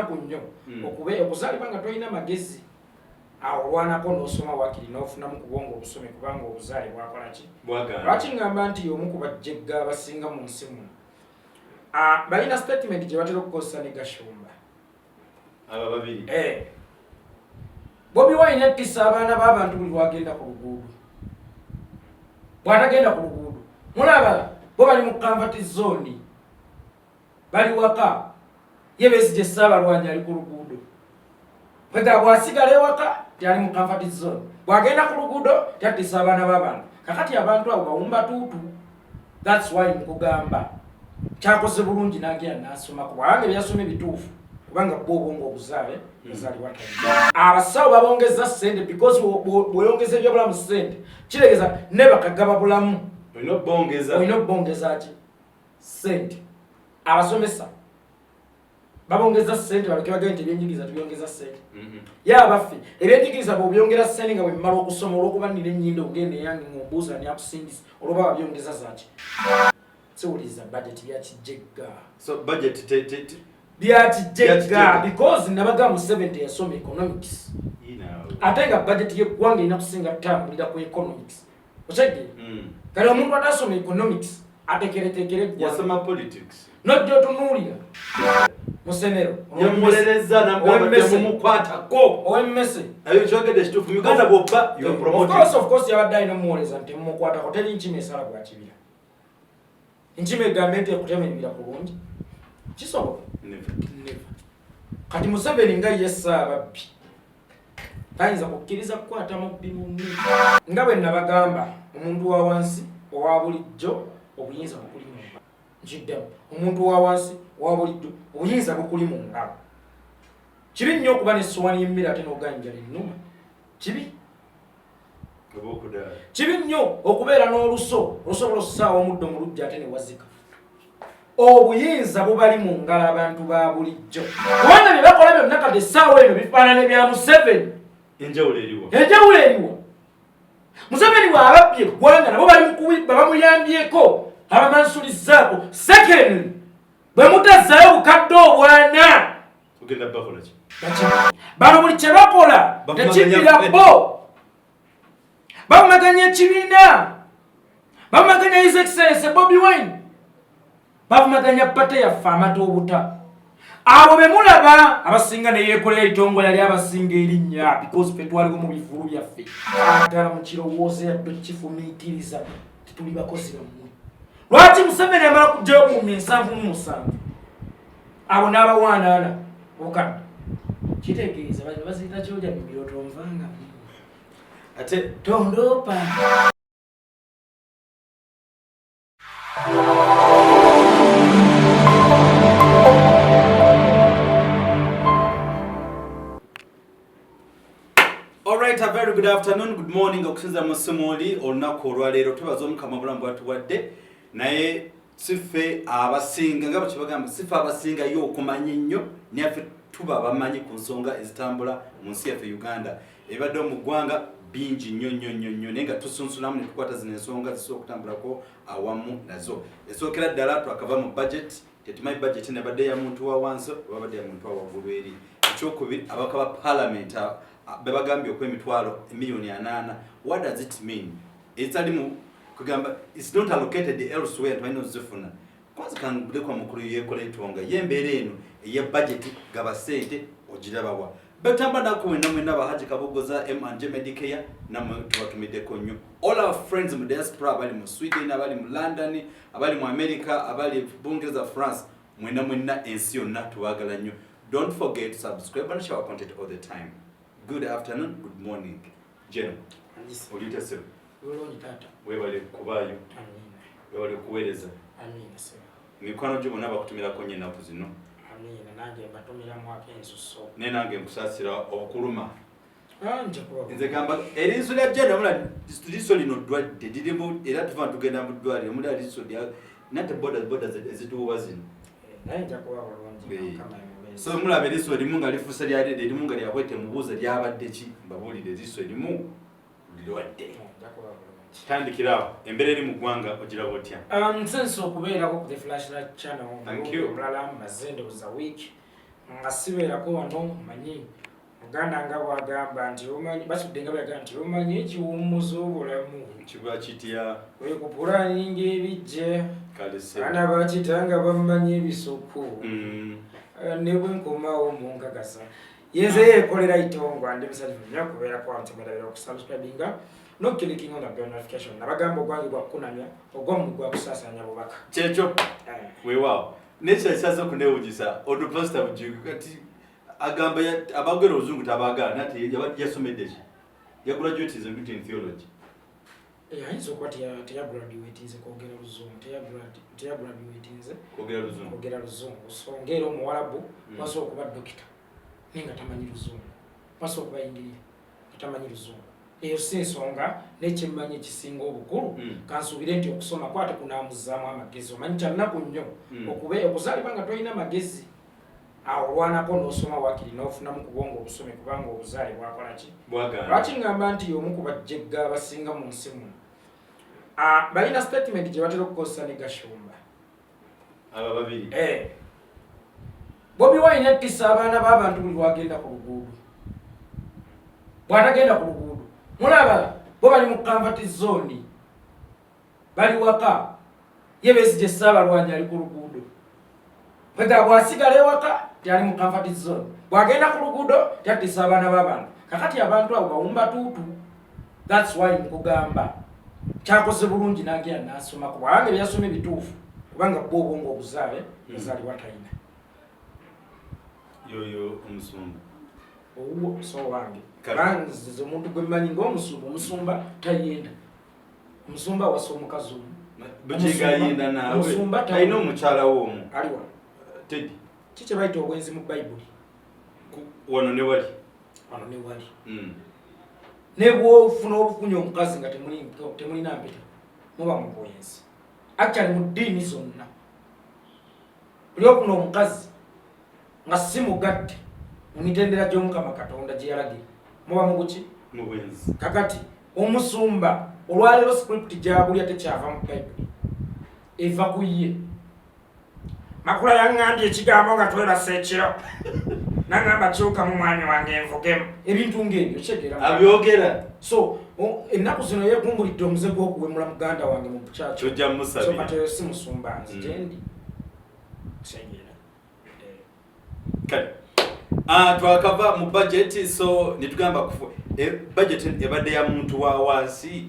kunyo okube okuzalibwa nga tolina magezi awolwanako n'osoma wakiri n'ofunamu kubonga obusome kubanga obuzaale bwakola ki lwaki ngamba nti omu ku bajjegga abasinga mu nsi muno balina statement gye batera okukozesa ne Gashumba aba babiri Bobi Wine yattisa abaana b'abantu buli lwagenda ku luguudo bw'atagenda ku luguudo mulaba bo bali mu comfort zone bali waka ye Besigye Ssaabalwanyi ali ku luguudo kwega bwasigala ewaka tyali mu comfort zone bwagenda ku luguudo yattisa abaana b'abantu kakati abantu abo bawumba tuutu. That's why nkugamba kyakoze bulungi n'agenda n'asoma kubanga byasoma ebituufu kubanga bo obwongo obuzaale yazaalibwa tayi abasawo babongeza ssente because bweyongeza ebyobulamu ssente kiregeza ne bakagaba bulamu olina okubongeza ki ssente abasomesa babongeza ssente baleke bagende nti ebyenjigiriza tubyongeza ssente yabaffe ebyenjigiriza bw'obyongera ssente nga bwe mmala okusoma olw'okuba nina ennyindo ogenda eyange ng'ombuuza ne akusindisa olwoba babyongeza zaki siwuliriza budget byakijjegga so budget byakijjegga because nabaga mu 70 yasoma economics ate nga budget y'eggwanga erina kusinga tutambulira ku economics okyegge kale omuntu atasoma economics atekeretekere yasoma politics nojja otunuulira musenero yamulereza namumukwatako owemmese ayo kyogedde kituufu Uganda bw'oba of course yabadde alina mumuwoleza nti mumukwatako teri nkima esala bwa kibira nkima egambe nti ekutema ebibira kulungi kisoboka kati Museveni nga ye Ssaababbi tayinza kukkiriza kukwata mubbi munne nga bwe nabagamba omuntu wa wansi owa bulijjo obuyinza bukuli mu ngalo nkiddamu omuntu wa wansi owa bulijjo obuyinza bukuli mu ngalo kibi nnyo okuba n'essowaani y'emmere ate n'oganjala ennuma kibi nnyo okubeera n'oluso olusobola ossaawa omuddo mu lujja ate ne wazika obuyinza bubali mu ngalo abantu ba bulijjo kubanga bye bakola byonna kati essaawa eno bifaanane bya Museveni enjawulo eriwa Museveni bw'ababbye eggwanga nabo bali mu kubibba bamuyambyeko abamansulizaako secondly bwe mutazzaayo bukadde obwana ogenda bakola ki bano buli kye bakola tekibbira bo bavumaganya ekibiina bavumaganya His Excellency Bobi Wine bavumaganya pate yaffe amata obuta abo be mulaba abasinga ne yeekolera ekitongole yali abasinga erinnya because ffe twaliwo mu bifulu byaffe atala mu kirowoozo yadde kifumiitiriza tetuli bakozi bammwe lwaki Museveni amala kujjayo mu 77 abo n'abawaanaana okadde kitegeeza bano baziyita kyoja bibiro tonvanga ate tondopa Alright, a very good afternoon, good morning, okusinza musumuli olunaku olwaleero tubaza omukama obulamu bwatuwadde naye sife abasinga nga bakibagamba sife abasinga yo okumanya ennyo naffe tuba bamanyi ku nsonga ezitambula mu nsi yaffe Uganda ebadde mu ggwanga bingi nnyo naye nga tusunsulamu ne tukwata zino ensonga zisobola okutambulako awamu nazo esookera ddala twakava mu budget tetumanyi budget nebadde ya muntu wa wansi oba badde ya muntu wa waggulu eri ekyokubiri abaka ba parliament bebagambye okwemitwalo emiliyoni 8 what does it mean etalimu kugamba it's not allocated elsewhere twalina ozifuna kwanza kangulekwa mukulu yekola etonga yembeera eno eya budget gaba ssente ogirabawa betamba nakuwena mwena bahaji kabogoza M&J Medicare namwe tubatumiddeko nnyo all our friends mu diaspora abali mu Sweden abali mu London abali mu America abali Bungereza France mwena ensi yonna tubagala nnyo don't forget to subscribe and share our content all the time. Good afternoon, good morning. Jeno, olita sir. Ulonji tata. Webale kubayo. Amina. Webale kuweleza. Amina sir. Mikwano gyo bonna bakutumira ko nyenna ku zino. Amina nange batumira mu akenzo so. Ne nange nkusasira okuluma. Nje kwa. Nze gamba erinsu lya Jeno mula liso lino dwadde dirimu era tuva tugenda mu ddwaliro mula liso lya nate borders ezituwa zino. Nje kwa olonji kama so mulabe liso erimu nga lifusa lya dede erimu nga lyakwete mubuuza lyabadde ki mbabulire liso erimu lirwadde tandikira embera eri mu ggwanga ogiraba otya nsenso okubeerako ku the flashlight channel Thank you. omulala mazende was a week nga sibeerako wano manyi muganda nga bwagamba nti omanyi basudde nga bwagamba nti omanyi ekiwummuza obulamu kiba kitya wekupulaninga ebijje abaana bakitanga bamanyi ebisoko ne bwenkomawo mu nkakasa yenze yeekolera itongwa ndi musajja nnyo kubeera kwantemerera okusubscribinga no clicking on the bell notification nabagamba ogwange gwakukunamya ogwamu gwakusaasanya bubaka kyekyo weewaawo nekyekyaza okunewunyisa odupasita bujigu kati agamba abagwera oluzungu tabaagala nate yasomedde ki yagraduatinze in theology ayinza okuba teyagraduatinze kwogera luzungu teyagraduatinze kwogera luzungu so ngaera omuwalabu wasobola okuba dokita naye nga tamanyi luzungu wasobola okuba yingirira nga tamanyi luzungu eyo si ensonga nekyemmanyi ekisinga obukulu kansuubire nti okusoma kwate kunaamuzaamu amagezi omanyi kyalinaku nnyo okuzaalibwa nga tolina magezi awo olwanako n'osoma wakiri n'ofunamu ku bwongo obusome kubanga obuzaale bwakolaki lwaki ngamba nti omu ku bajjegga abasinga mu nsi muno balina statement gye batera okukozesa ne gashumba aba babiri Bobi Wine yattisa abaana b'abantu buli lwagenda ku luguudo bw'atagenda ku luguudo mulaba bo bali mu kanvati zone bali waka ye Besigye Ssaabalwanyi ali ku luguudo pega bwasigala ewaka tyali mu kanvati zone bwagenda ku luguudo yattisa abaana b'abantu kakati abantu abo bawumba tuutu that's why nkugamba kyakoze bulungi n'agenda n'asoma kubanga byasoma ebituufu kubanga bwo obwongo obuzaale yazaalibwa talina yoyo omusumba owo so wange kanzize omuntu gwe mmanyi ng'omusumba tayenda omusumba wasa omukazi omu bukigayenda naawe alina omukyala w'omu aliwa tedi kiki bayita obwenzi mu bayibuli wano ne wali ne bwofuna obufunye omukazi nga temulina mpeta muba mu bwenzi actually mu ddiini zonna buli ofuna omukazi nga si mugatte mu mitendera gy'omukama katonda gye yalagira muba mubuki mu bwenzi kakati omusumba olwaleero script gyabulya tekyava mu bayibuli eva ku ye makula yaŋŋambye ekigambo nga twebasa ekiro nangamba kyuka mu mwami wange envugemu ebintu ng'ebyo kyegera abyogera so ennaku zino yeekumbulidde omuze gw'okuwemula muganda wange mu bukyakyo tojja musabira kati si musumba nzi gyendi kyegera kale twakava mu budget so nitugamba budget ebadde ya muntu wa wansi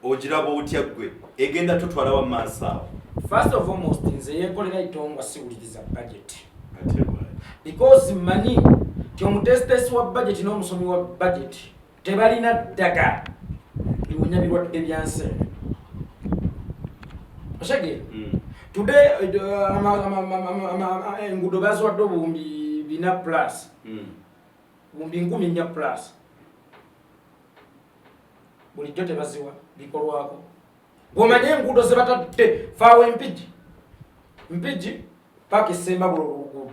ogiraba otya gwe egenda tutwala wa maaso awo first of almost nze yeekolera itongwa siwuliriza budget because mmanyi ti omutesitesi wa budget n'omusomi wa budget tebalina ddagala biwonya birwadde byansi oshagere today enguudo baziwadde obuwumbi 4 plus buwumbi 14 plus bulijjo tebaziwa bikolwako bw'omanye enguudo ze batadde faawo empigi paaka esembabulo oluguudo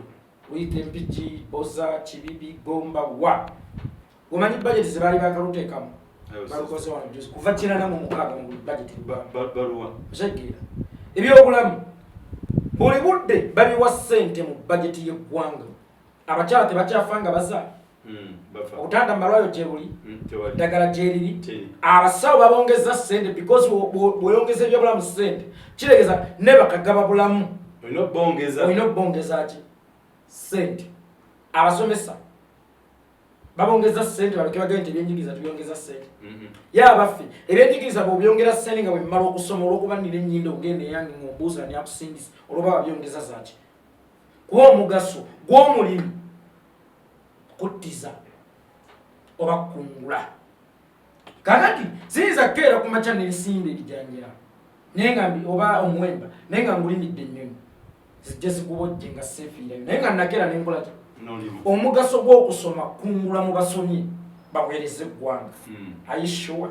luyita empigi boza kibibi gomba wa bw'omanyi budget ze baali bakaluteekamu balukoze wano juzi kuva 96 mu budget baluwa osegeera ebyobulamu buli budde babiwa ssente mu budget y'eggwanga abakyala tebakyafanga bazaala obutanda mu malwaliro gyebuli ddagala gyeriri abasawo babongeza ssente because bweyongeza ebyobulamu ssente kireegeza ne bakagaba bulamu olina okubongeza ki ssente abasomesa babongeza ssente baleke bagende nti ebyenjigiriza tubyongeza ssente ye abaffe ebyenjigiriza bwebyongera ssente nga bwemmala okusoma olwokuba nina ennyindo ogenda eyange ng'ombuuza nyakusingisa olwoba babyongeza zaki kuba omugaso gw'omulimu kuttiza oba kukungula kakati siyinza kukeera ku makya n'ensimba ebijanjira naye nga oba omuwemba naye nga ngulimidde ennyonyi zijja zikubojje nga seefiirayo naye nga nakeera nenkola ki omugaso gw'okusoma kungula mu basomi baweereza eggwanga ayishuwa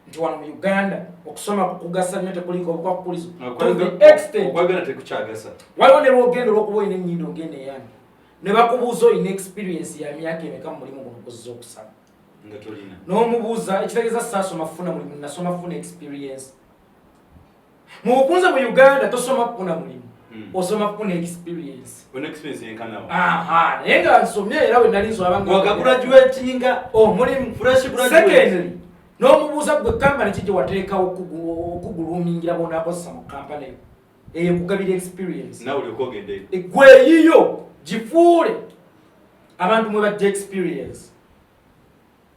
nti wano mu Uganda okusoma kukugasa nnyo tekuliko obukwakukulizo waliwo ne lwogenda olw'okuba olina ennyindo ogenda eyange ne bakubuuza olina experience ya myaka emeka mu mulimu guno kozza okusaba n'omubuuza ekitegeeza saasoma funa mulimu nasoma funa experience mu bukunze mu Uganda tosoma kufuna mulimu osoma kufuna experience. One experience yenkanawo. Aha, naye nga nsomye era we nali nsoma abanga. Wakagraduatinga. Mulimu. Fresh graduate. Secondly, n'omubuuza gwe kampani kiki wateekawo okugulumingira bonakozesa mu kampani eyo kugabira experience. Nawe olyokogende. Gwe yiyo gifuule abantu mwe bajja experience.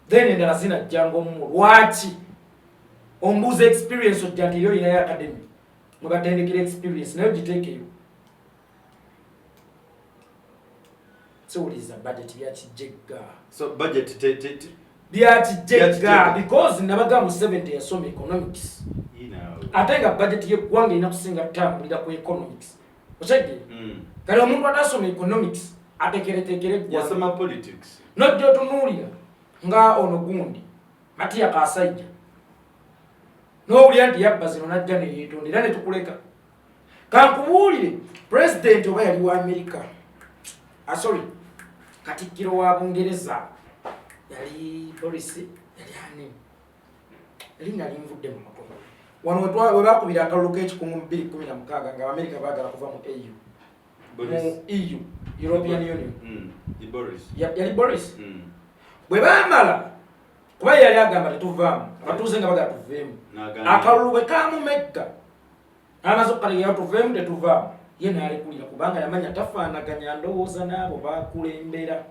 Then endala zinajjanga omumu. Lwaki? Ombuuza experience ojja nti yo inayo academy. Mwe batendekera experience nayo giteekeyo. Siwuliza budget byakijjegga. So budget byakijjegga because nabaga mu 70 yasoma economics. Ate nga budget y'eggwanga erina kusinga tutambulira ku economics. Okyegge? Kale omuntu atasoma economics atekeretekere eggwanga. Yasoma politics. Nojja otunuulira nga ono gundi Matiya Kasaija. N'owulira nti yabba zino najja ne yeetondera ne tukuleka. Kankubuulire president oba yali wa America. Sorry. Katikkiro wa Bungereza yali Boris yali ani. Erinnya linvudde mu mutwe. Wano we baakubira akalulu k'ekikumu mu 2016 nga America baagala kuva mu EU. Mu EU, European Union. Yali Boris. Bwe baamala kuba yali agamba tetuvaamu abatuuze nga bagala tuveemu akalulu bwe kaamumegga amaze okukalekera tuveemu tetuvaamu ye n'alekulira kubanga yamanya tafaanaganya ndowooza n'abo baakulembera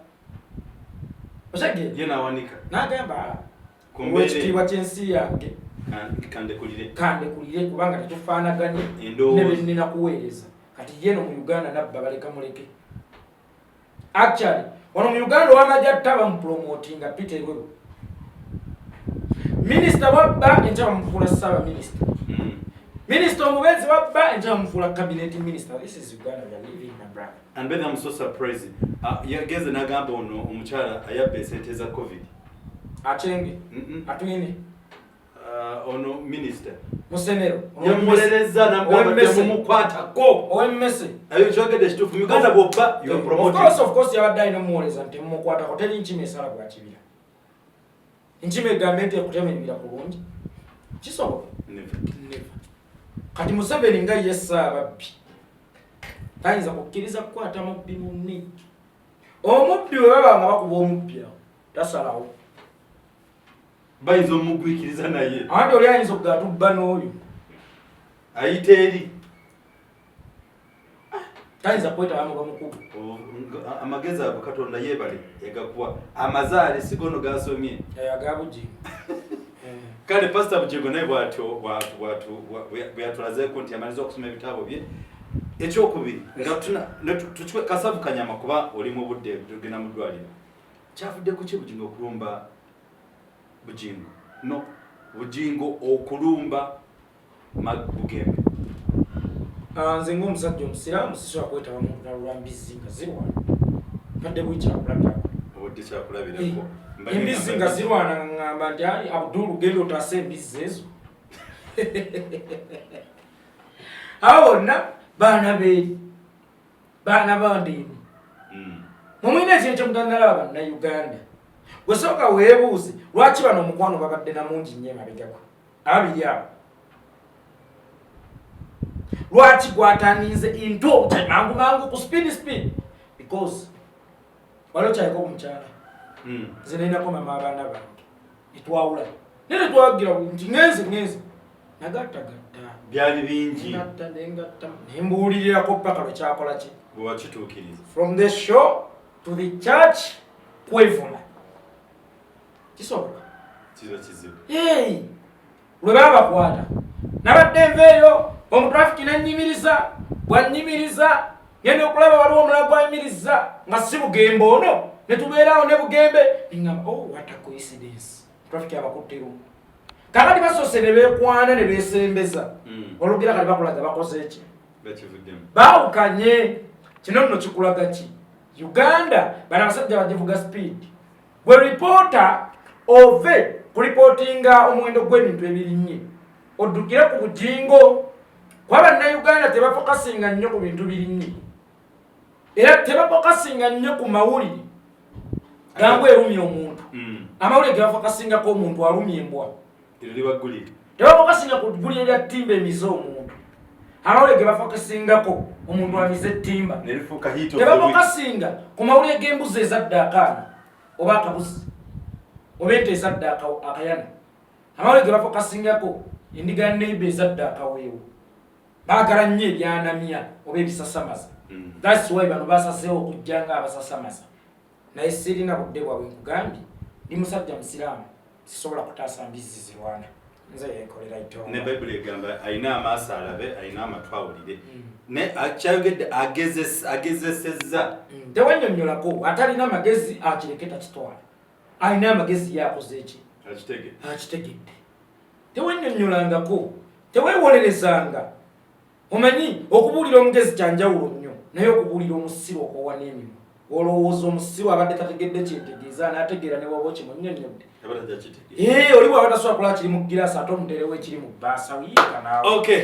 osegere n'agamba ekitiibwa ky'ensi yange kandekulire kubanga tetufaanaganye ne be nnina kuweereza kati ye no mu Uganda nabba baleka muleke actually wano mu Uganda ow'amajja ttaba mu promotinga Peter Webo Minister wabba enjaba mufuula Saba Minister. Minister omubeezi wabba enjaba mufuula Cabinet Minister. This is Uganda we are living, my brother. And then I'm so surprised. Yageze nagamba ono omukyala ayabba esente za COVID. Achenge. Atwine. Ono minister. Musenero. Yamulereza nambamba tumukwata ko. OMS. Ayo chogede shitufu Uganda bobba you are promoting. Of course yabadde ayina muwoleza nti mumukwata ko teri nchime esala gwa kibira. Nchime gavumenti ekutema ebibira kulungi. Kisoboka? Never. Kati Museveni nga ye Ssaababbi. Tayinza kukkiriza kukwata mubbi munne. Omubbi we baba nga bakuba omubbi awo. Tasalawo. Bayinza omugwikiriza naye. Andi oli ayinza okugatubba n'oyo. Ayita eri. Tayinza kwetaba mu bamukubu. Amagezi ago Katonda yeebale yagakuwa. Amazaali sigono gasomye. Agabuji. Kale Pastor Bujigo naye bwatyo bwatulazeeko nti amaliza okusoma ebitabo bye. Ekyokubiri nga tuchwe Kasavu Kanyama kuba oli mu budde tugenda mu ddwaliro. Kyafudde ku ki Bujigo okulumba Bujigo? No, Bujigo okulumba Bugembe. Nze ng'omusajja omusiraamu sisobola kwetaba mu lwambizi nga zirwana. Kadde bwikyakulabira. Obudde kyakulabirako. Embizi nga zirwana ngamba nti Abdul genda otaase embizi ezo. Awo bonna baana beeri. Baana bandeeni. Mumwine ekintu kyemutandalaba bannayuganda. Gwe sooka weebuuze lwaki bano omukwano babadde namungi nnyo emabegako. Abiri awo. Lwaki gwatandinze into mangu ku speed because waliwo kyayiko ku mukyala nze nalinako mama abaana bange etwawula nene twagira nti ngenze nagattagatta byali bingi nengatta nembuulirirako paka lwe kyakola ki bwewakituukiriza from the show to the church kwevuna kisoboka kiba kizibu lwe baba bakwata nabadde nveeyo omutrafiki nanyimiriza bwanyimiriza ngenda okulaba waliwo omulala gwayimiriza nga si Bugembe ono netubeerawo ne Bugembe ngamba what a coincidence trafiki abakuttero kakati basoose ne beekwana ne beesembeza olugira kali bakulaga bakoze eki baawukanye kino nno kikulaga ki Uganda bano abasajja bagivuga speed gwe reporter ove kuripootinga omuwendo gw'ebintu ebirinnye oddukire ku Bugingo kwa bannayuganda tebafokasinga nnyo ku bintu birinnye era tebafokasinga nnyo ku mawulire gangu erumya omuntu amawulire gebafokasingako omuntu alumya embwa tebafokasinga ku ggulire lya ttimba emize omuntu amawulire ge bafokasingako omuntu amize ettimba tebafokasinga ku mawulire g'embuzi ezadde akaana oba akabuzi oba ente ezadde akayana. Amawulire ge bafokasingako endiga neiba ezadde akaweewo. Baagala nnyo ebyanamya oba ebisasamaza. That's why bano basaseewo okujja nga abasasamaza. Naye sirina budde bwabwe nkugambye ndi musajja musiraamu sisobola kutaasa mbizi zirwana. Nze yeekolera itongo. Ne Bayibuli egamba alina amaaso alabe alina amatu awulire. Ne akyayogedde agezesezza. Tewennyonnyolako atalina amagezi akireketa kitwala. Alina amagezi yakoze eki? Akitegedde. Tewennyonnyolangako. Teweewolerezanga. Omanyi okubuulira omugezi kyanjawulo nnyo naye okubuulira omusiru okoowa n'emimwa. Olowooza omusiru abadde tategedde kyentegeeza n'ategeera ne bw'oba okimunnyonnyodde. Oli bw'aba tasobola kulaba kiri mu giraasi ate omuterewo ekiri mu bbaasa wiika naawe. Okay,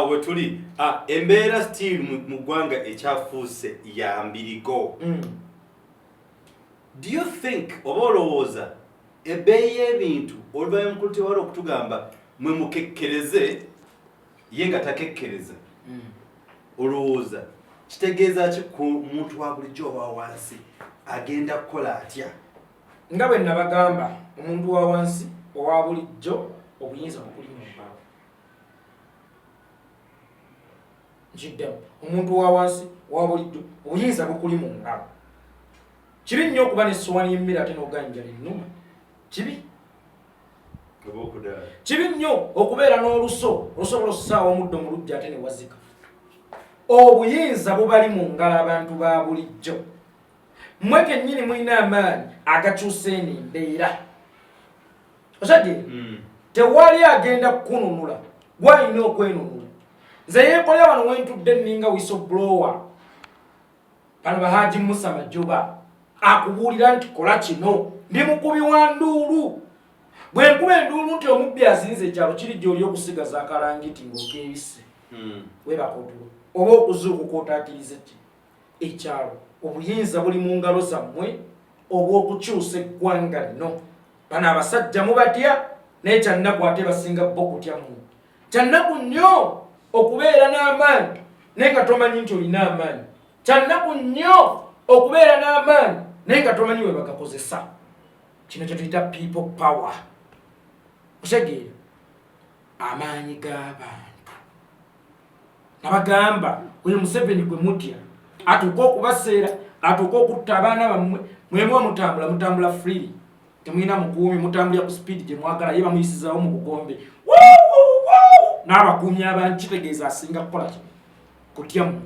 we tuli. Embeera still mu ggwanga ekyafuuse ya mbirigo. Do you think oba olowooza ebbeeyi y'ebintu oluvannyuma mukulu tewali okutugamba mwe mukekkereze ye nga takekkereza? Olowooza kitegeeza ki ku muntu wa bulijjo owa wansi agenda kukola atya? Nga bwe nabagamba omuntu wa wansi owa bulijjo obuyinza bukuli mu ngalo. Nkiddamu omuntu wa wansi owa bulijjo obuyinza bukuli mu ngalo. Kibi nnyo okuba n'essowaani y'emmere ate n'oganjala ennuma. Kibi nnyo okubeera n'oluso olusobola okusaawa omuddo mu lujja ate ne wazika. Obuyinza bubali mu ngalo abantu ba bulijjo. Mmwe kennyini mulina amaanyi agakyusa eno embeera. Osadde tewali agenda kukununula gwalina okwenunula. Nze yeekolera wano wentudde nninga whistleblower bano Bahaji Musa Majoba akubuulira nti kola kino ndi mukubi wa nduulu. Bwe nkuba enduulu nti omubbi azinze ekyalo kiri gy'oli okusigaza akalangiti ng'okeebisse webakotulo oba okuzuukuka otaakiriza ki ekyalo. Obuyinza buli mu ngalo zammwe obw'okukyusa eggwanga lino. Bano abasajja mubatya naye kyannaku ate basinga bo kutya mmwe. Kyannaku nnyo okubeera n'amaanyi naye nga tomanyi nti olina amaanyi. Kyannaku nnyo okubeera n'amaanyi naye nga tomanyi we bagakozesa. Kino kye tuyita people power. Osegeera amaanyi g'abantu. Nabagamba oyo Museveni gwe mutya atuuka okubaseera atuuka okutta abaana bammwe mwemwe mutambula freely. Temulina mukuumi mutambulira ku speed gye mwagala ye bamuyisizaawo mu bugombe. N'abakuumi abantu kitegeeza asinga kukola kino kutya mmwe.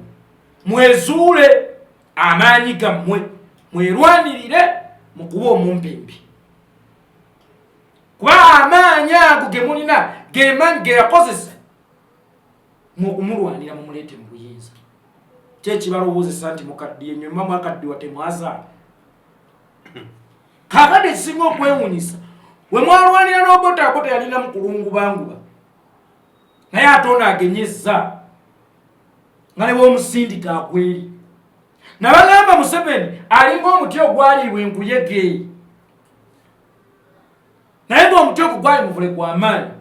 Mwezuule amaanyi gammwe mwerwanirire mu kuba omumpimpi. Kuba amaanyi ago ge mulina ge maanyi ge yakozesa mukumulwanira mumuleete mu buyinza. Kyekibalowoozesa nti mukaddiye nnyo mma mwakaddiwa temwazaala. Kakade kisinga okwewuunyisa we mwalwanira n'obotaako teyalina mukulungubanguba naye ate ono agenyezza nga ne bw'omusindika akweri. Nabagamba Museveni alinga omuti ogwaliibwa enkuyege naye ng'omuti ogwo gwali muvule gw'amaanyi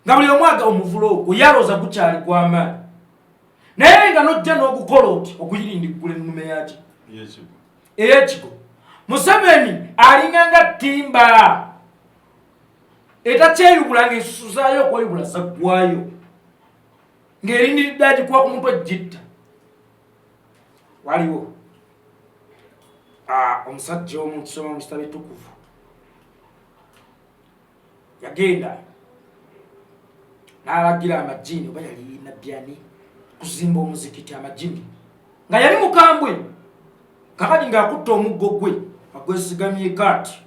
nga buli omwaga omuvule ogwo yalooza gukyali gw'amaanyi naye nga n'ojja n'ogukola oti okuyirindiggula ennume yaki ey'ekigo. Museveni alinga nga ttimba etakyeyubula ng'ensusu zaayo okweyubula zaggwayo ng'erindiridde agikuba ku mutwe gitta. Waliwo omusajja omu tusoma mu kitabo ekitukuvu yagenda n'alagira amajini oba yali nabyani kuzimba omuzikiti amajini nga yali mukambwe kakati ng'akutta omuggo gwe agwesigamyeko ati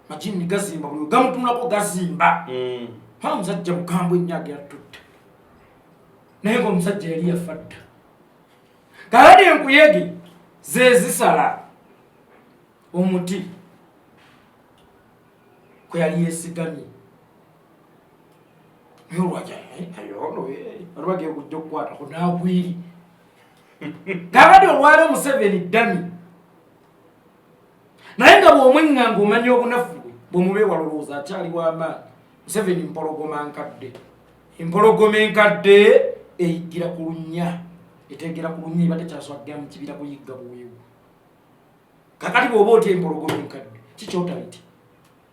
majini gazimba buli gamutunulako gazimba. Omusajja mukambwe nnyo agera tutta naye ng'omusajja yali yafa dda. Kakati enkuyege ze zisala omuti kwe yali yeesigamye naye olwaja ayono alwage okujja okukwatako n'agwiri. Kakati olwali Museveni ddami naye nga bw'omwenganga omanya obunafu bwe bw'omubeewala olowooza akyali w'amaanyi. Museveni mpologoma nkadde empologoma enkadde eyigira ku lunnya etegera ku lunnya iba tekyaswagira mu kibira kuyigga bwewu kakati bw'oba otya empologoma enkadde kikyotayiti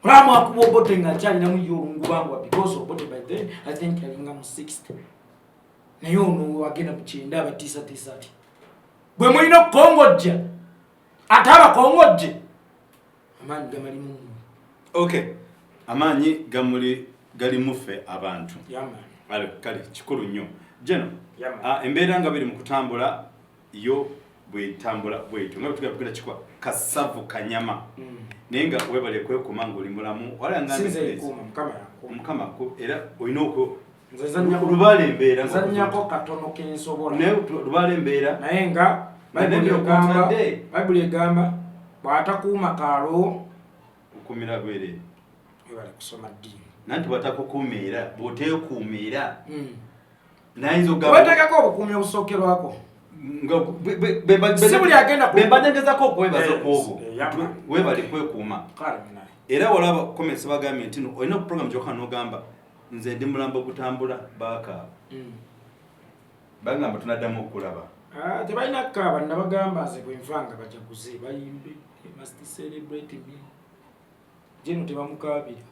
olamu akuba obote nga akyalinamu yo olungubangwa because obote by then I think yalinga mu 60 naye ono wagenda mu kyenda abatiisatiisa ati bwe mulina okukongojja ate abakongojje amaanyi gamalimu okay amaanyi gali muffe abantu kale kikulu nnyo jeno embeera nga biri mu kutambula yo bwetambula bwetu nga tugenda kikwa kasavu kanyama naye nga webale kwekuma nga oli mulamu wala mukama era olina olubala embeera nzanyako katono kensobola lubala embeera naye nga bayibuli egamba bw'atakuuma kaalo okumira bwerere webale kusoma ddiini nanti bwatakukuumiira bw'oteekuumiira wetegeko obukuumi obusookerwako si buli agenda bembanyagezako okwebaza kwobwo webale kwekuuma era walaba komesi bagambye nti olina okuprogramu gyokka n'ogamba nze ndi mulamba ogutambula baakaaba bagamba tunaddamu okulaba tebalina kukaaba nabagamba nze bwenvanga bajaguze bayimbe must celebrate me jeno tebamukaabira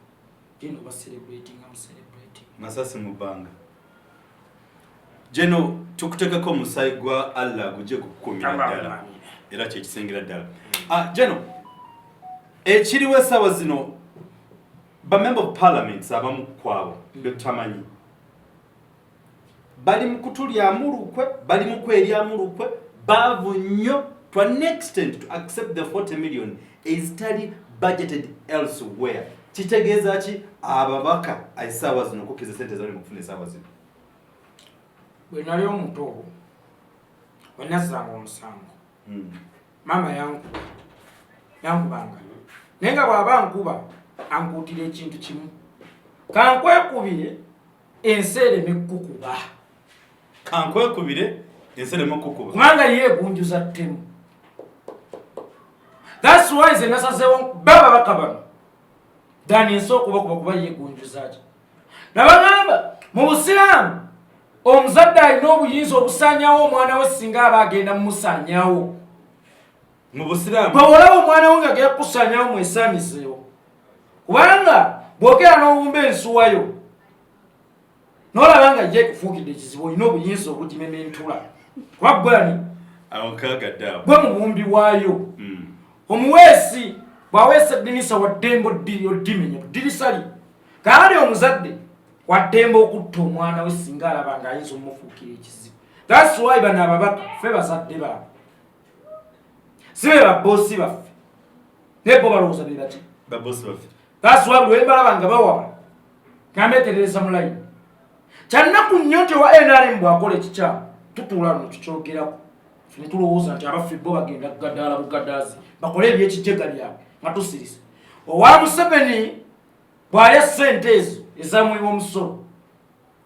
jeno bacelebrating amucelebrating masasi mu bbanga jeno tukutekako omusaayi gwa Allah gujje kukukumira ddala era kyekisengera ddala jeno ekiriwo essaawa zino bamember of parliaments abamu kwabo betutamanyi bali mu kutulyamu lukwe bali mu kweryamu lukwe baavu nnyo to an extent to accept the 40 million is budgeted elsewhere kitegeeza ki ababaka essaawa zino kukiza sente zali mu kufuna essaawa zino bwe nali omuto bwe nazzanga omusango maama yankubanga naye nga bw'aba nkuba ankuutira ekintu kimu kankwekubire enseereme kukuba kubanga yeegunjuza ttemu that's why ze nasazeewo bababaka bano dani ensi okubakuba kuba yeegunjuza ki nabagamba mu busiraamu omuzadde alina obuyinza obusaanyawo omwana we singa aba agenda mumusaanyawo mu busiraamu bwe olaba omwana we nga agenda kukusaanyawo mwesaaniseewo kubanga bw'okera n'owumba ensuwayo n'olaba nga ye kufuukidde ekizibu olina obuyinza obugimementula kuba gwani gwe mubumbi waayo omuweesi bw'aweesa eddinisa waddembe oddimenya ddirisa li kaali omuzadde waddembe okutta omwana we singa alaba nga ayinza omumufuukira ekizibu that's why bano ababaka ffe bazadde baabwe si be babboosi baffe naye bo balowooza be bati that's why buli wembalaba nga bawaba ngameeterereza mu layini kyannaku nnyo nti wa NRM bw'akola ekikyamu tutuula no tukyogerako ffe ne tulowooza nti abaffe bo bagenda kugadaala bugadaazi bakole ebyekijjega byabwe nga tusirisa owa Museveni bw'alya ssente ezo ezamwiwa omusolo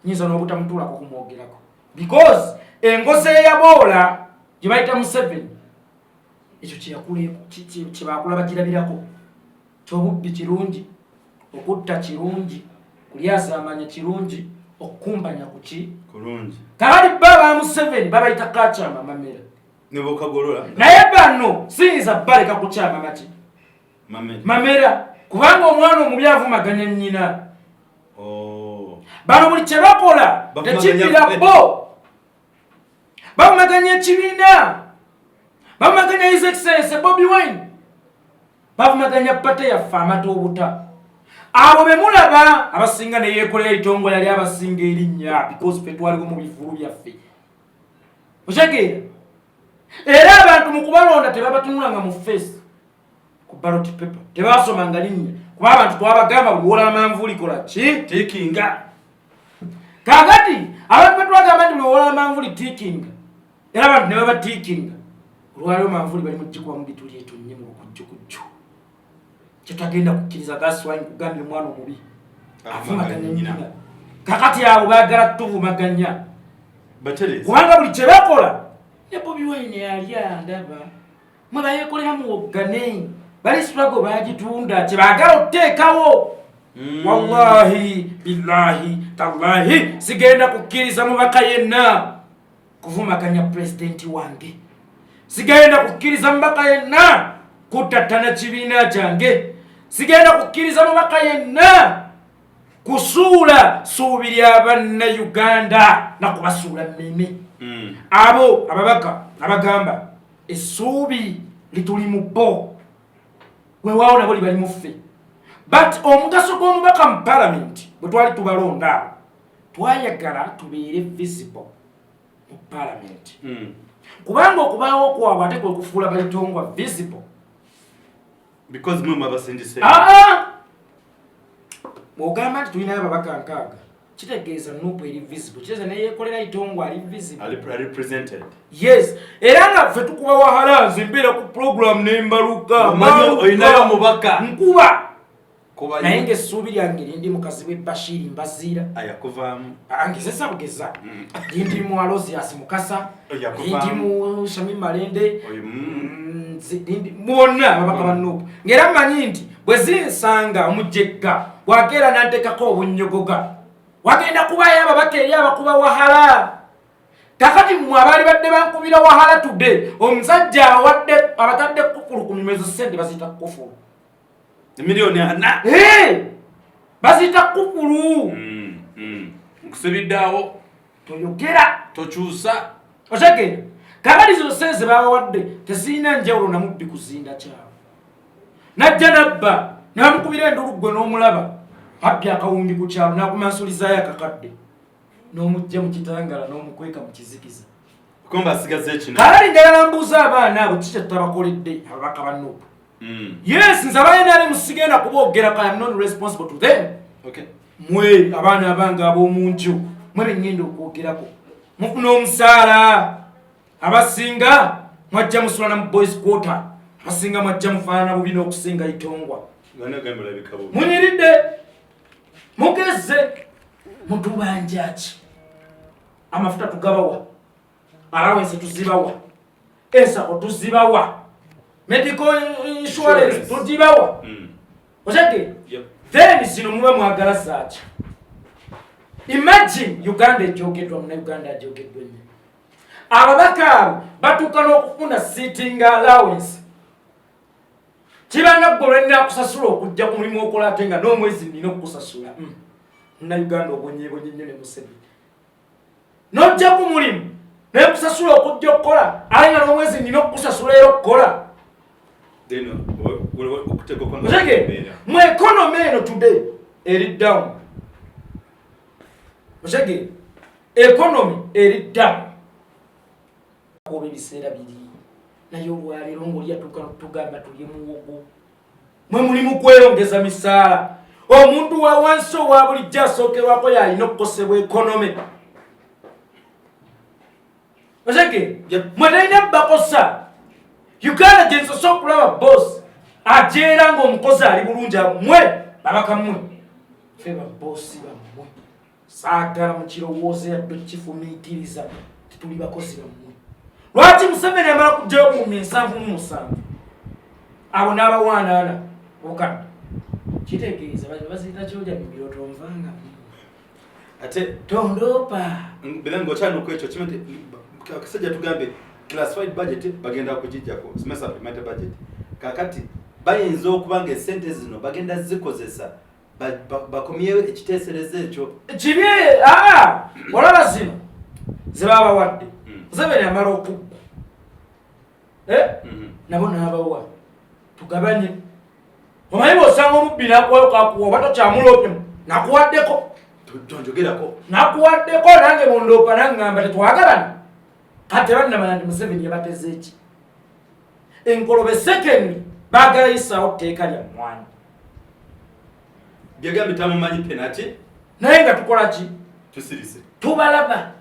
nyinza n'obutamutuulako kumwogerako because engozi eyaboola gye bayita Museveni ekyo kyebaakula bagirabirako kyobubbi kirungi okutta kirungi kulyazaamanya kirungi okukumpanya kuki kulungi kaali baba Museveni babayita kakyama mamera nebokagolola naye bano siyinza baleka kukyama maki mamera kubanga omwana omubi avumaganya nnyina bano buli kye bakola tekibbira bo bavumaganya ekibiina bavumaganya his excellence Bobi Wine bavumaganya pate yaffe amata obuta abo be mulaba abasinga ne yeekolera ekitongo yali abasinga erinnya because ffe twaliwo mu bifulu byaffe okitegeera era abantu mu kubalonda tebabatunulanga mu face ku ballot paper tebasomanga linnya kuba abantu twabagamba buli wola amanvuuli kola ki tiikinga kakati abantu betwagamba nti buli wola amanvuuli tiikinga era abantu ne baba tiikinga olwaliwo manvuuli bali mu gikuba mu bituli etonnye mu lukujjukujju kyetagenda kukkiriza gaswai nkugambye omwana omubi avumaganya nnyina kakati abo baagala tuvumaganya kubanga buli kye bakola ne Bobi Wine yalya ndaba mwe bayeekolera muwoggane bali struggle bagitunda kye baagala oteekawo wallahi billahi tallahi sigenda kukkiriza mubaka yenna kuvumakanya presidenti wange, sigenda kukkiriza mubaka yenna kutattana kibiina kyange, sigenda kukkiriza mubaka yenna kusuula suubi lya bannayuganda nakubasuula mmeme. Abo ababaka abagamba essuubi lituli mu bo weewaawo nabo libali muffe. But omugaso gw'omubaka mu parliament bwe twali tubalonda twayagala tubeere visible mu parliament. Kubanga okubaawo kwabwe ate kwe kufuula balitongwa visible because mwe mwabasindise. Bw'ogamba nti tulina ababaka nkaaga kitegeeza Nuupu eri visible, kitegeeza neyeekolera itongwa ali visible, ali represented. Yes, era nga ffe tukuba wahala nze mbeera ku program nembaluka oyinayo mubaka nkuba naye ng'essuubi lyange lindi mukazi we Bashiri Mbaziira ayakuvaamu angezesa bugeza lindi mu Alozias Mukasa lindi mu Shami Malende mwonna ababaka ba Nuupu, ng'era mmanyi nti bwe zinsanga omujjegga bwakeera nanteekako obunnyogoga wagenda kubayo ababaka eri abakuba wahala. Kakati mmwe abaali badde bankubira wahala tudde omusajja awadde abatadde kufulu ku mimezo sente baziyita kufulu miliyoni 4 baziyita kufulu. Nkusibiddeawo toyogera tokyusa otegera. Kakati zo sente babawadde tezirina njawulo na mubbi kuzinda kyabo. Najja nabba ne bamukubira endulu gwe n'omulaba happy akawundi ku kyalo nakumansulizayo akakadde n'omujja mu kitangala n'omukweka mu kizikiza komba asigaze kino. Kale njagala mbuuza abaana abo kiki tabakoledde ababaka ba Nuupu. Yes, nze abayenali musigenda kuboogera I am not responsible to them. Okay. Mwe abaana abange ab'omunju mwe beŋŋenda okwogerako mufuna omusaala, abasinga mwajja musulana mu boys quarter, abasinga mwajja mufaanana bubi n'okusinga itongwa. Munyiridde mugeze mutubanja ki? Amafuta tugabawa, allowance tuzibawa, ensako tuzibawa, medical insurance tuzibawa. Ojage? Then zino muba mwagala zaaki. Imagine Uganda ejogeddwa muna Uganda ejogeddwa nnyo. Ababaka abo batuuka n'okufuna sitting allowance. Kibanga gwe nina kusasula okujja ku mulimu okola ate nga n'omwezi nina okukusasula. Muna Uganda obonyeebonye nnyo ne Museveni. N'ojja ku mulimu naye kusasula okujja okukola ate nga n'omwezi nina okukusasula era okukola. Mu economy eno today eri down. Mushage economy eri down. Kuba ebiseera biri naye olwaleero ng'oli atuuka tugamba tuli muwogo. Mwe mulimu kweyongeza misaala. Omuntu wa wansi owa bulijjo asookerwako y'alina okukosebwa economy. Mushage mwe talina bakosa. Uganda gye nsosa okulaba boss ajeera ng'omukozi ali bulungi mmwe babaka mmwe ffe babosi bammwe saagala mu kirowoozo yadde kifumiitiriza tituli bakozi bammwe. Lwaki Museveni amala kujjayo mu 707 abo n'abawaanaana okadde kitegeeza baziyita kyoja bibiro tonvanga ate tondoopa bilango kyano kwekyo kimete akasajja tugambe classified budget bagenda kugijjako smesa supplementary budget kakati bayinza okuba nga esente zino bagenda zikozesa bakomyewo ekiteeserezo ekyo kibi. Olaba zino zebabawadde Museveni amala okubba nabo n'abawa tugabanye. Omanyi bw'osanga omubbi n'akuwayo kakuwa oba tokyamuloopemu nakuwaddeko tonjogerako nakuwaddeko nange mundoopa naŋŋamba tetwagabana. Kati bannamanya nti Museveni yabateze eki enkolobe sekendi baagala yisaawo tteeka lya mmwanyi byegambi tamumanyi penati naye nga tukola ki? Tusirise tubalaba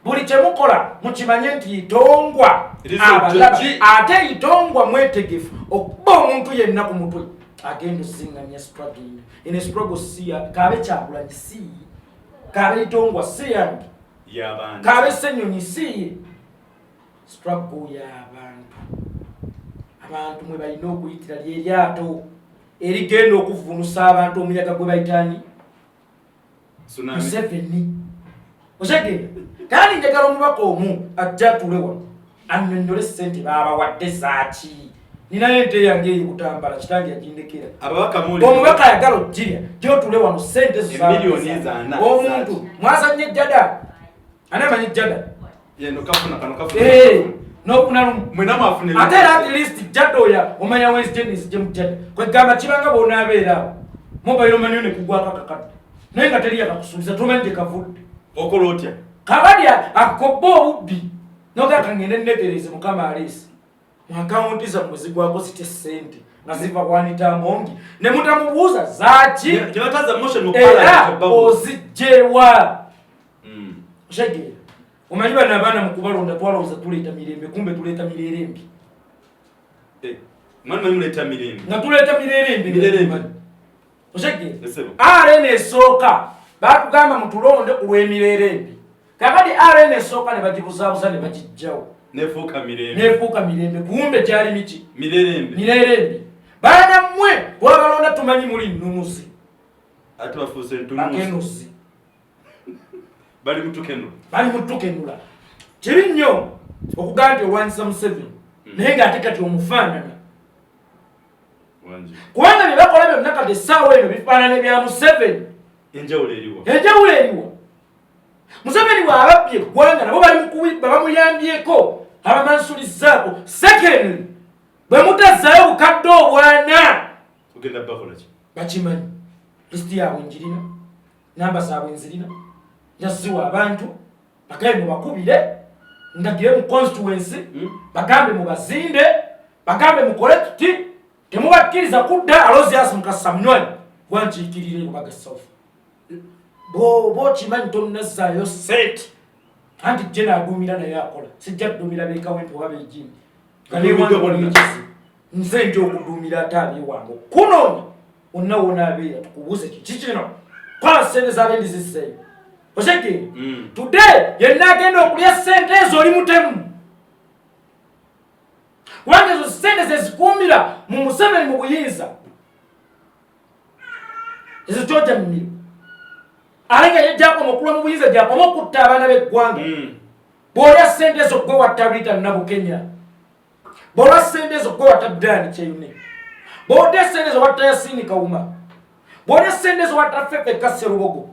buli kyemukola mukimanye nti itongwa abalaba ate itongwa mwetegefu okuba omuntu yenna ku mutwe agenda osinganya struggling in a struggle siya kaabe Kyagulanyi si kaabe itongwa si yange kaabe Ssenyonyi si struggle y'abantu. Abantu mwe balina okuyitira lyeryato erigenda okuvunusa abantu omuyaga gwe bayitani tsunami Museveni oshagera kandi njagala omubaka omu ajja atule wano annyonnyole ssente baabawadde zaaki ninayo ente yange eri kutambala kitange yagindekera omubaka ayagala ojjirya gyotule wano ssente omuntu mwazanye jjada ani amanyi jjada ate era at least jjada oya omanya wesjenis gyemujjada kwegamba kibanga bonaabeera mobairo manyo ne kugwako akakadde naye nga teri yakakusuubiza tomanyi gye kavudde okola otya kabadya akakobba obubbi nogaka ngende netereze mukama aleesi mwakawunti zammwe zigwako zitya ssente nga ziva kwanita Amongi ne mutamubuuza zaaki era ozijjewa oshegera omanyi bano abaana mu kubalonda twalowooza tuleeta mirembe kumbe tuleeta mirerembi nga tuleeta mirerembi oshegera RN esooka batugamba mutulonde ku lw'emirerembi kakati RN esooka ne bagibuzaabuza ne bagijjawo nefuuka mirembe kumbe kyali miki mirerembi baana mmwe twabalonda tumanyi muli nnunuzi ate bafuuse bakenuzi bali mutukenula kibi nnyo okugamba nti olwanyisa Museveni naye ng'ate kati omufaanana kubanga bye bakola byonna kati essaawa eno bifaanane bya Museveni enjawulo eriwa Museveni bw'ababbye eggwanga nabo bali mukubibba bamuyambyeko abamansulizaako secondly bwe mutazzaayo bukadde obwana ogenda bakola ki bakimanyi lisiti yaabwe njirina namba zaabwe nzirina yaziwa abantu bagabe mubakubire ndagire mu constituency bagambe mubazinde bagambe mukole tuti temubakkiriza kudda aloziasi mukasa munywanyi gwankiikirire mubaga south bo kimanyi tonnazzaayo sente anti gye naaduumira naye akola sijja kuduumira beekawempe oba beejini ganewankizi nze nja okuduumira ate abeewange kunoonya onna wonaabeera tukubuuze kiki kino kwala sente zaabendi zisseeyo oshegere today yenna agenda okulya sente ezo oli mutemu kubanga ezo sente zezikuumira mu Museveni mu buyinza ezo kyojja mu mirimu ale nga yejjakoma okulwa mu buyinza gyakoma okutta abaana b'eggwanga bw'olya sente ezo gwe watta Rita Nabukenya bw'olwa sente ezo gwe watta Dani Kyeyune bw'olya sente ezo watta Yasini Kawuma bw'olya sente ezo watta Fefe Kasserubogo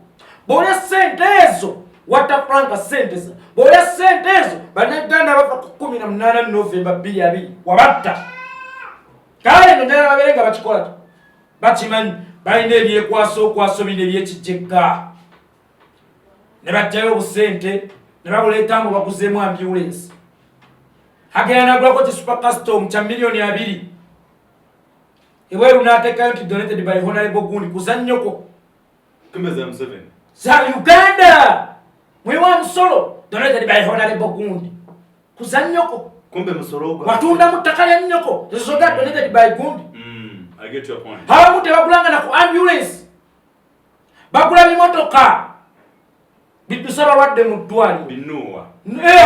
bw'olya sente ezo watta Franka Sentesa bw'olya sente ezo bannayuganda bafa ku 18 Novemba 2020 wabatta kale eno njagala babeere nga bakikola bakimanyi balina ebyekwaso bino ebyekijjegga ne bajjayo obusente ne babuleeta mbu baguzeemu ambulance agenda nagulako ki super custom kya $2,000,000 ebweru n'ateekayo nti donated by Honorable Gundi kuzannyoko za Uganda mwewa musolo donated by Honorable Gundi kuzannyoko watunda mu ttaka lya nnyoko tezisoga donated by Gundi abamu tebagulanga na ku ambulance bagula bimotoka biddusa balwadde mu ddwaliro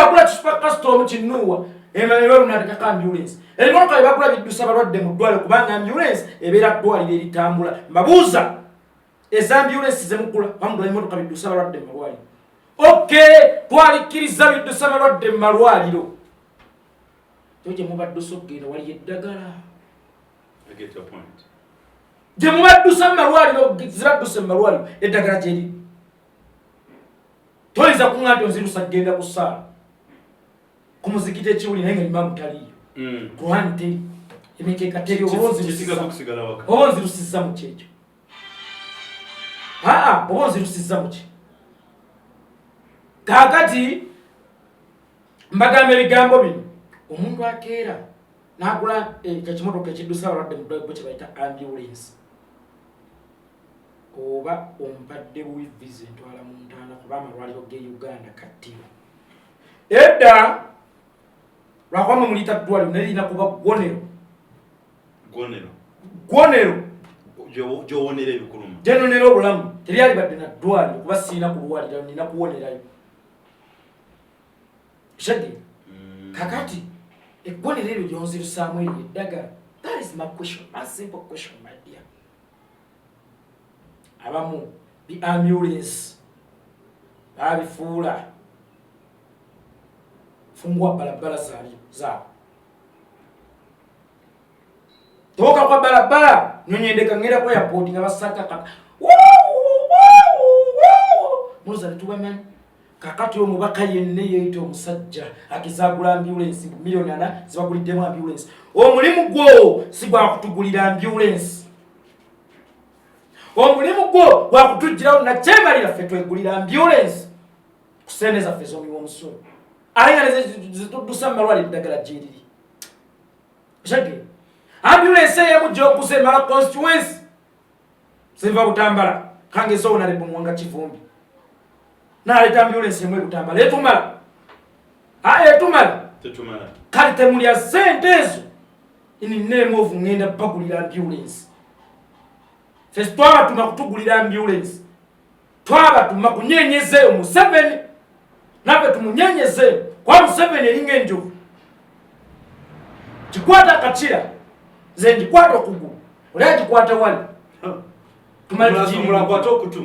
agula kisupa custom kinuwa ebweru n'ateekako ambulance ebimotoka byebagula biddusa balwadde mu ddwaliro kubanga ambulance ebeera ddwaliro eritambula mbabuuza eza ambulance zemugula bamugula bimotoka biddusa balwadde mu malwaliro twalikkiriza biddusa balwadde mu malwaliro kyo gye mubadde osoggeera wali eddagala gye mubaddusa mu malwaliro zibadduse mu malwaliro eddagala gyeri toyinza kuŋŋa nti onzirusa kgenda ku ssaala ku muzikiti ekiwuli naye nga imamu taliyo kuhani teri emikeeka teri oba onzirusizza mu kyekyo oba onzirusizza mu ki kaakati mbagamba ebigambo bino omuntu akeera n'agula ekimotoka ekiddusa abalwadde mu ddwaliro kye bayita ambulance oba ompadde wiviza entwala mu ntaana kuba amalwaliro g'e Uganda kattiro edda lwakwama muliyita ddwaliro naye lirina kuba ggwonero gyowonera ebikuluma gyenonera obulamu teryali badde na ddwaliro kuba siina kulwalira nina kuwonerayo shagge kakati eggwonero eryo gyonzirusaamu eryo eddagala That is my question, my simple question, my dear. Abamu the ambulance babifula fungua barabara zao toka kwa barabara nyonyendeka ngera kwa airport ngabasaka kaka muza tuwemene kakati omubaka yenne yeito omusajja akizagula ambulance milioni 4 zibaguliddemu ambulance omulimu gwo sigwa kutugulira ambulance omulimu gwo gwa kutujirawo na chemalira ffe twegulira ambulance kuseneza ffe zomiwa omusolo ayinga zitudusa malwali ddagala jiriri shage ambulance yemujja okusemala constituency siva butambala kange so na lebo mwanga kivumbi na leta ambulance yemwe butambala etumala etumala tetumala kali temulya sente ezo ini name of ngenda bagulira ambulance fes twaba tumakutugulira ambulance twaba tumakunyenyeze mu 7 nabe tumunyenyeze kwa mu 7 eringa enjovu kikwata kachira zenji kwato kugu ulaji kwata wali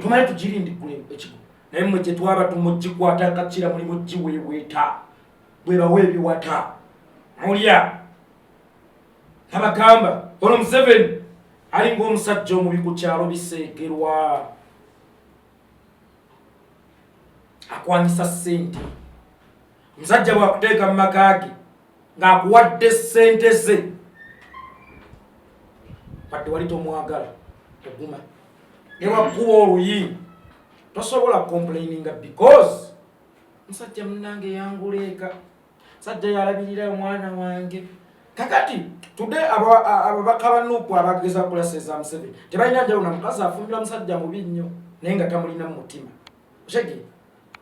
tumali tujirindi kule ekigo naye mwe gye twaba tumugikwata kachira mulimu giweeweta bweba webi wata mulya nabagamba ono mu 7 ali ng'omusajja omubi ku kyalo biseegerwa akwanyisa sente omusajja bwakuteeka mu maka ge ng'akuwadde sente ze wadde wali tomwagala oguma ne wakuba oluyi tosobola complaininga because musajja munnange yanguleeka musajja yalabirira omwana wange kakati today ababaka banupu abageza kulaseza Museveni tebalina njawulo na mukazi afumbira musajja mubi nnyo naye nga tamulina mu mutima oshege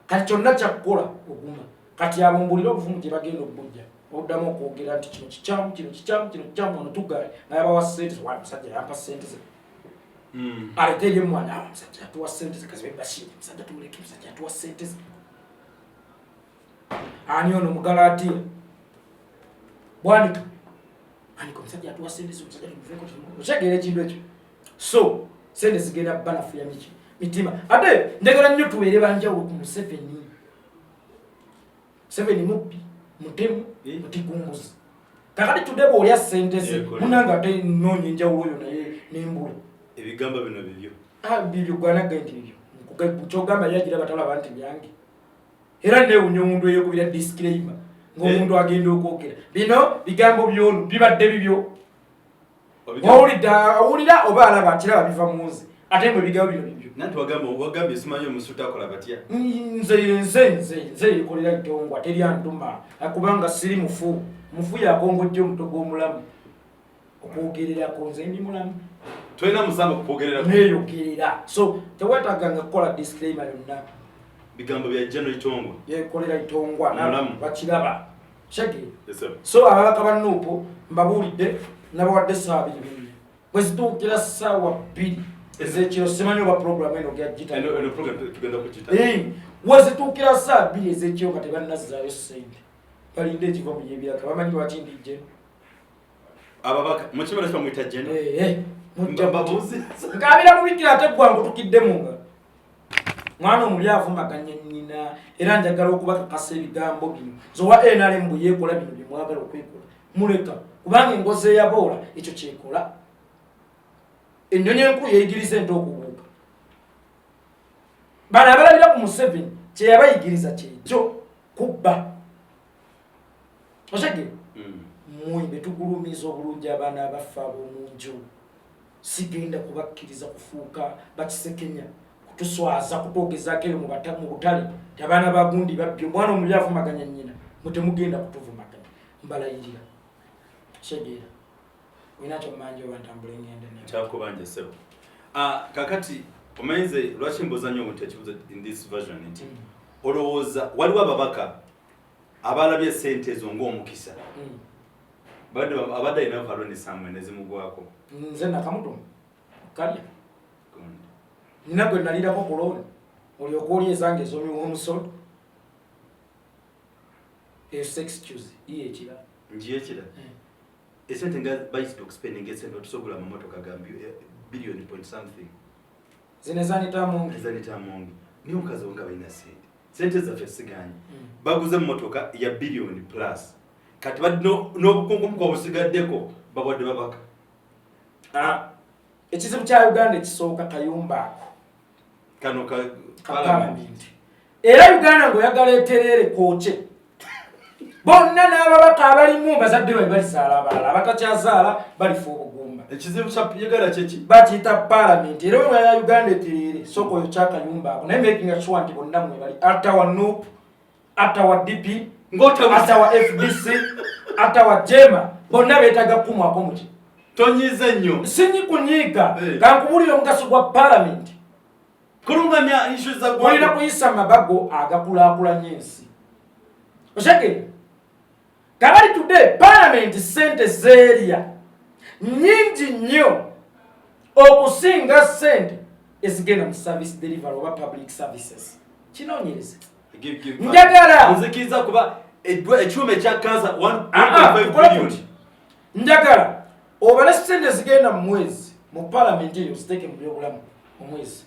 kati kyonna kyakukola oguma kati abumbulira obuvumu gye bagenda okujja oddamu okwogera nti kino kikyamu ono tugaye naye abawa sente ze wali musajja yampa sente ze aleteyo omwana awo musajja atuwa sente ze kazibe bashiri musajja tumuleke musajja atuwa sente ze ani ono mugalaatiya bwanika aniko musajja atuwa sente ze musajja tumuveko okyagera ekintu ekyo so sente zigenda banafu ya mitima ate njagala nnyo tubeere banjawulo ku Museveni mubbi mutemu mutigunguzi kakati tudde bw'olya sente ze munanga ate nnoonya enjawulo oyo naye nembula ebigamba bino bibyo bibyo gwanagaye nti bibyo kyogamba yagira batalaba nti byange era neewunya omuntu eyokubira disclaimer ng'omuntu agenda okwogera bino bigambo byono bibadde bibyo owulira oba alaba kiraba biva munzi ate mwe bigambo bino bibyo nanti wagambye simanyi omusuuta akola batya nze yekolera itongwa teryantuma kubanga siri mufu yakongojja omuto gw'omulamu okwogererako nze ndi mulamu tolina musamba kukwogerera neyogerera so tewetaganga kukola disclaimer yonna bigambo bya jeno itongwa yekolera itongwa bakiraba shege so ababaka banuupo mbabuulidde nabawadde essaawa 2 bwe zituukira ssaawa 2 ezekiro simanyi oba program eno gyagitagenda kugita wezituukira ssaawa 2 ezekiro nga tebannazaayo sente balinde ekiva mu yebiraka bamanyi lwaki ndijje ababaka mukibala kyamwita jeno ngabira mubikira ate gwangu tukiddemu nga mwana omulyavu maganya nnyina era njagala okubakakasa ebigambo bino zowa NRM bwe yeekola bino bye mwagala okwekola muleka kubanga engozi eyaboola ekyo kyekola ennyonyi enkulu yeyigiriza ente okubuuka bano abalabira ku Museveni kyeyabayigiriza kyekyo kubba oshege mwimbe tugulumiza obulungi abaana abaffe ab'omunju sigenda kubakkiriza kufuuka bakisekenya kutuswaza kutwogezaako eyo mu butale ti abaana bagundi babbye omwana omulyavu maganya nnyina mutemugenda kutuvumaganya mbalayirira shegeera winakyo mmanji oba ntambula engende kyakubanja sebo kakati omanyize lwaki mbuuza nnyo omuntu ekibuzo in this version nti olowooza waliwo ababaka abalabye sente ezo ng'omukisa abadde alina kaloni samwe nezimugwako nze nakamuto kalya nina gwe nalirako kuloni olyoka oli ezange ezomiwa omusolo eyo excuse iye ekira njiye ekira esente nga bayisito okuspendinga esente otusogula amamotoka ga billion point something zine zanita Amongi niyo omukazi wo nga balina sente zaffe siganye baguze emmotoka ya billion plus kati n'obukungumu bwabusigaddeko bawadde babaka ekizibu kya Uganda ekisooka kayumba ako kano ka parliament era Uganda ng'oyagala eterere kwoche bonna n'ababaka abalimu bazadde balizaala abalala abatakyazaala balifa obugumba ekizibu kya Uganda kyeki bakiyita parliament era bwe ya Uganda eterere soko oyo kyakayumba ako naye making sure nti bonna mwe bali atawa NUP atawa DP atawa FDC atawa Jema bonna beetaga kumwako muki tonyize nnyo sinyi kunyiga kankubulira omugaso gwa parliament kulungamya issue za gwa olina kuyisa mabago agakulaakulanya ensi oshake kabali today parliament sente zeria nyingi nnyo okusinga sente ezigenda mu service delivery oba public services kinoonyereze njagala nzikiza kuba ekyuma ekya kansa 1.5 billion njagala obale sente zigenda mu mwezi mu parliament eyo ziteke mu byobulamu mu mwezi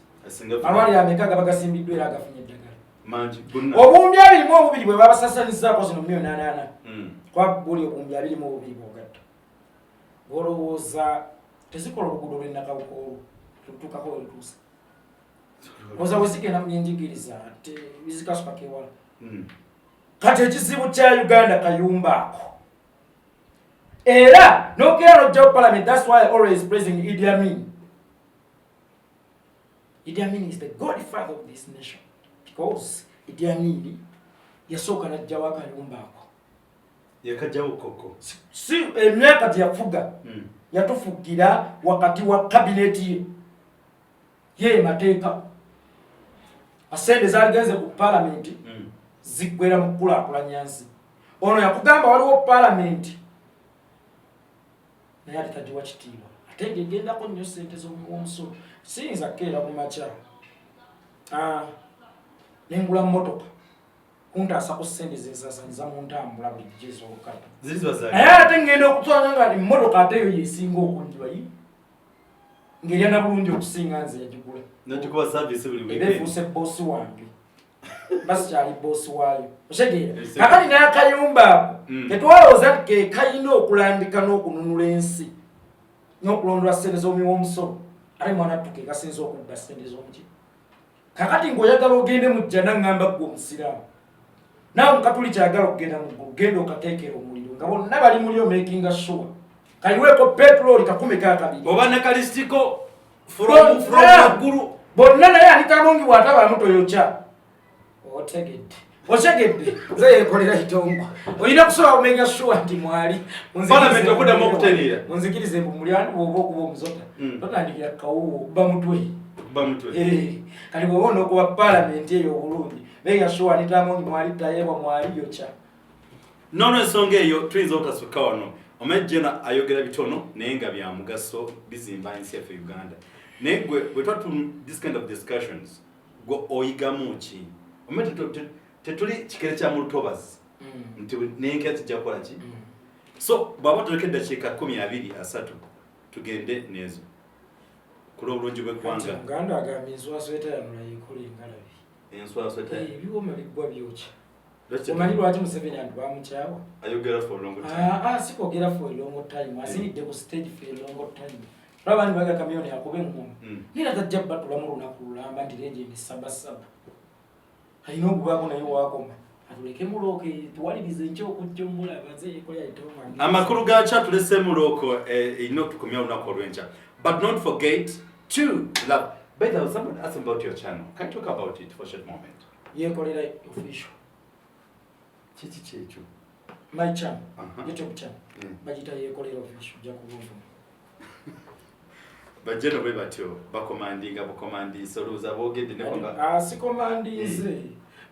amalwaliro ameka bagasimbiddwa era agafunye eddagala obuwumbi 22 bwe babasasanyizzaako zino million 80 kwa buli obuwumbi 22 bwogatta olowooza tezikola oluguudo lw'ennakawukoolu lutuukako welutuusa oza wezigenda mu byenjigiriza bizikasukako ewala kati ekizibu kya Uganda kayumba ako era nogera lojjawo parliament. That's why I always praising Idi Amin. Idi Amin is the godfather of this nation because Idi Amin yasooka najjawo akayumba ako yakajjawo koko si emyaka gyeyafuga yatufugira wakati wa kabineti ye mateeka asente zaligenze ku parliament ziggwera mu kulaakulanya nsi ono yakugamba waliwo parliament naye ate tagiwa kitiibwa ate ngegendako nnyo sente z'omusolo siyinza kkeera mu makya nengula mmotoka kuntaasa ku sente zensasanyiza mu ntambula bulijjo ez'olukale naye ate ngenda okutwala nga emmotoka ate eyo yesinga okunjiba ng'erya na bulungi okusinga nze yagigula ebeefuuse boosi wange basikyali boosi waayo osegeera kakati n'akayumba ako tetwalowooza nti ke kalina okulambika n'okununula ensi n'okulondola sente z'omuwa omusolo ate mwana tuke kasinza okudda sente z'omuki kakati ng'oyagala ogende mu jjana ngamba ggwe omusiraamu naawe mukatuli kyagala okugenda mu ggulu genda okateekera omuliro nga bonna bali muli omakinga sure kayiweeko petroli kakumeka akabiri oba nakalistiko from ggulu bonna naye anita Amongi bw'atabamu toyokya otegedde nze yeekolera kitongwa olina kusobola kumenya sure nti mwali parliament okuddamu okutereera munzikirize mbu mulyandu bw'oba okuba omuzota totandikira kawuwo okuba mutwe kati bw'oba onookuba parliament eyo obulungi menya sure anita Amongi mwali tayebwa mwali yokya nono ensonga eyo tuyinza obutasukka wano omejjena ayogera bitono naye nga bya mugaso bizimba ensi yaffe Uganda naye gwe bwe twatu this kind of discussions gwe oyigamu ki tetuli kikere kya mulutobazi nti nenke kijja kukola ki so bwaba tulekedde dakiika 20-30 tugende nezo kula obulungi bw'eggwanga Uganda agambye enswasweta yanula yekola engalabi enswasweta ebiwoma biggwa byokya omanyi lwaki Museveni anti bamukyawa ayogera for a long time sikwogera for a long time asinidde ku stage for a long time olaba ni baga kamyoni yakuba engoma nira tajja batulamu lunaku lulamba nti legend sabasaba alina okubaako naye wakoma atuleke muloko tuwalirize ekyokujja omulaba nze yekola yayitoma amakulu gakya tulese muloko erina okutukumya olunaku olw'enkya but not forget to love. By the way, someone asked about your channel. Can you talk about it for a short moment? yekolera official Chichi chechu. My channel, YouTube channel. Bagita yekolera official jakubumva. Bajeno bwe batyo bakomandinga bukomandi soluza bogedde ne kwanga si komandinze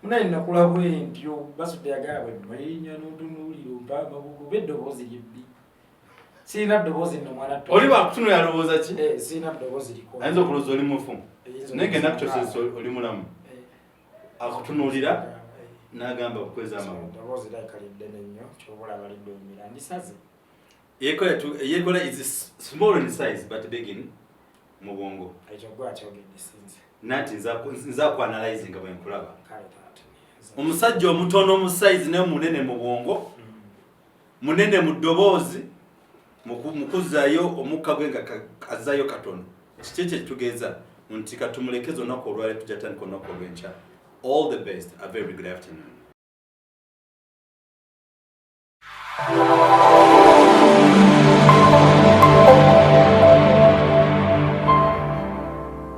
munayi nakula bwentyo basudde yagabwe mayinya n'otunuliro mpamba bugu beddobozi libbi sina ddobozi nno mwana to oli bakutunula yalowooza ki sina ddobozi liko ayinza okulowooza oli mufu nenge nakutosesa oli mulamu akutunulira n'agamba kukweza amagulu ddobozi lyakalidde nnyo kyobula balidde omira ndisaze yekola is small in size but big in mu bwongo. Nati nza ku analyzing bwe nkulaba. Omusajja omutono mu size ne munene mu bwongo, munene mu ddoboozi, mukuzaayo omukka gwe nga azaayo katono. Kiki kitugeeza nti katumulekeze olunaku olwaleero tujja tandika olunaku olw'enkya. All the best. A very good afternoon.